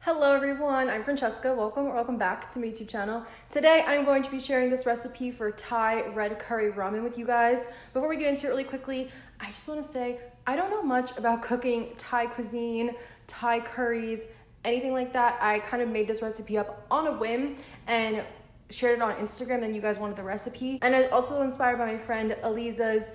Hello everyone, I'm Francesca. Welcome back to my YouTube channel. Today I'm going to be sharing this recipe for Thai red curry ramen with you guys. Before we get into it really quickly, I just want to say I don't know much about cooking Thai cuisine, Thai curries, anything like that. I kind of made this recipe up on a whim and shared it on Instagram, and you guys wanted the recipe. And I also inspired by my friend Eliza's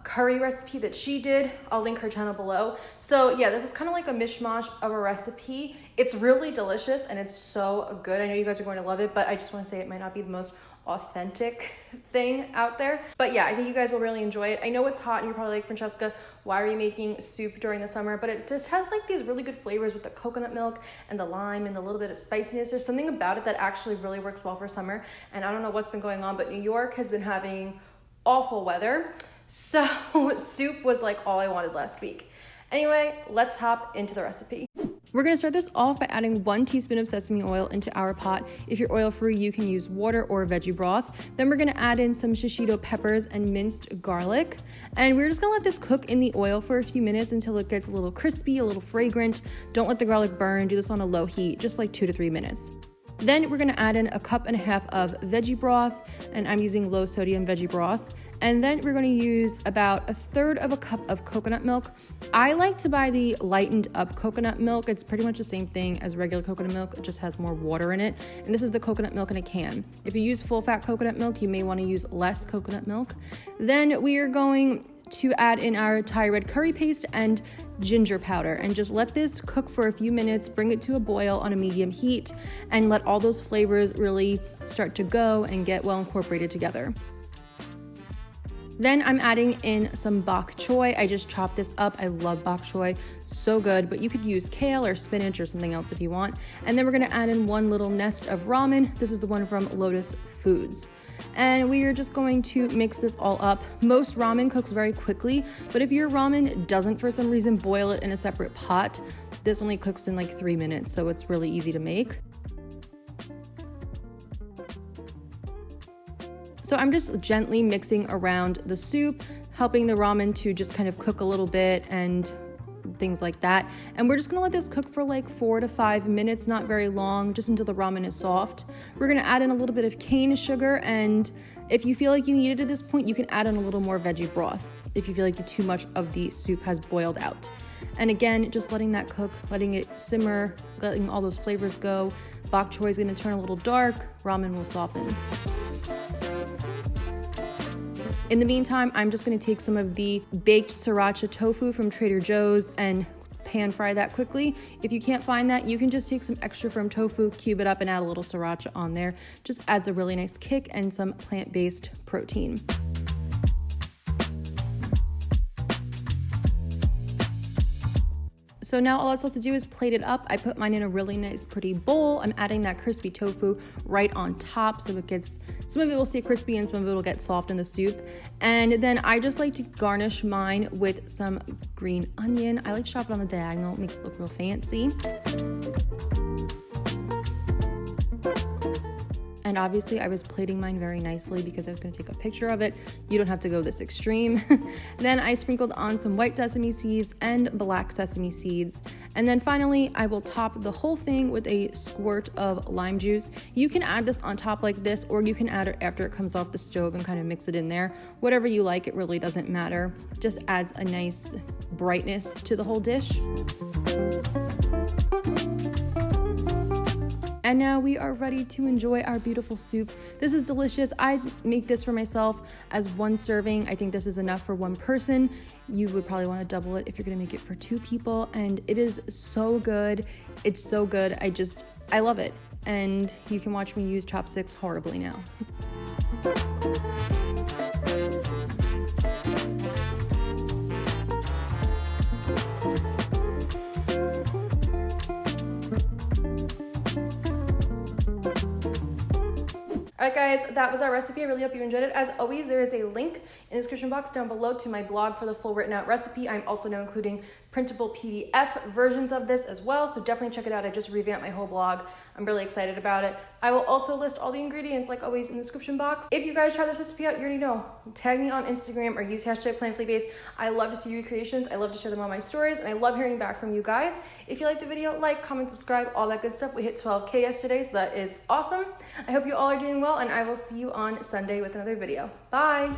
curry recipe that she did. I'll link her channel below. So yeah, this is kind of like a mishmash of a recipe. It's really delicious and it's so good. I know you guys are going to love it, but I just want to say it might not be the most authentic thing out there. But yeah, I think you guys will really enjoy it. I know it's hot and you're probably like, Francesca, why are you making soup during the summer? But it just has like these really good flavors with the coconut milk and the lime and the little bit of spiciness. There's something about it that actually really works well for summer. And I don't know what's been going on, but New York has been having awful weather, so soup was like all I wanted last week. Anyway, let's hop into the recipe. We're gonna start this off by adding 1 teaspoon of sesame oil into our pot. If you're oil free, you can use water or veggie broth. Then we're gonna add in some shishito peppers and minced garlic. And we're just gonna let this cook in the oil for a few minutes until it gets a little crispy, a little fragrant. Don't let the garlic burn, do this on a low heat, just like 2 to 3 minutes. Then we're gonna add in 1.5 cups of veggie broth, and I'm using low sodium veggie broth. And then we're gonna use about 1/3 cup of coconut milk. I like to buy the lightened up coconut milk. It's pretty much the same thing as regular coconut milk, it just has more water in it. And this is the coconut milk in a can. If you use full fat coconut milk, you may wanna use less coconut milk. Then we are going to add in our Thai red curry paste and ginger powder and just let this cook for a few minutes, bring it to a boil on a medium heat, and let all those flavors really start to go and get well incorporated together. Then I'm adding in some bok choy. I just chopped this up. I love bok choy, so good, but you could use kale or spinach or something else if you want. And then we're gonna add in 1 little nest of ramen. This is the one from Lotus Foods. And we are just going to mix this all up. Most ramen cooks very quickly, but if your ramen doesn't for some reason boil it in a separate pot, this only cooks in like 3 minutes, so it's really easy to make. So I'm just gently mixing around the soup, helping the ramen to just kind of cook a little bit and things like that. And we're just gonna let this cook for like 4 to 5 minutes, not very long, just until the ramen is soft. We're gonna add in a little bit of cane sugar, and if you feel like you need it at this point, you can add in a little more veggie broth if you feel like too much of the soup has boiled out. And again, just letting that cook, letting it simmer, letting all those flavors go. Bok choy is gonna turn a little dark, ramen will soften. In the meantime, I'm just gonna take some of the baked sriracha tofu from Trader Joe's and pan fry that quickly. If you can't find that, you can just take some extra from tofu, cube it up, and add a little sriracha on there. Just adds a really nice kick and some plant-based protein. So now all that's left to do is plate it up. I put mine in a really nice pretty bowl. I'm adding that crispy tofu right on top so it gets, some of it will stay crispy and some of it will get soft in the soup. And then I just like to garnish mine with some green onion. I like to chop it on the diagonal, it makes it look real fancy. And obviously I was plating mine very nicely because I was gonna take a picture of it. You don't have to go this extreme. Then I sprinkled on some white sesame seeds and black sesame seeds. And then finally, I will top the whole thing with a squirt of lime juice. You can add this on top like this, or you can add it after it comes off the stove and kind of mix it in there. Whatever you like, it really doesn't matter. Just adds a nice brightness to the whole dish. And now we are ready to enjoy our beautiful soup. This is delicious. I make this for myself as 1 serving. I think this is enough for 1 person. You would probably want to double it if you're gonna make it for 2 people. And it is so good. It's so good. I love it. And you can watch me use chopsticks horribly now. Alright guys, that was our recipe. I really hope you enjoyed it. As always, there is a link in the description box down below to my blog for the full written out recipe. I'm also now including printable PDF versions of this as well, so definitely check it out. I just revamped my whole blog. I'm really excited about it. I will also list all the ingredients, like always, in the description box. If you guys try this recipe out, you already know. Tag me on Instagram or use hashtag plantifullybased. I love to see recreations. I love to share them on my stories, and I love hearing back from you guys. If you like the video, like, comment, subscribe, all that good stuff. We hit 12K yesterday, so that is awesome. I hope you all are doing well, and I will see you on Sunday with another video. Bye.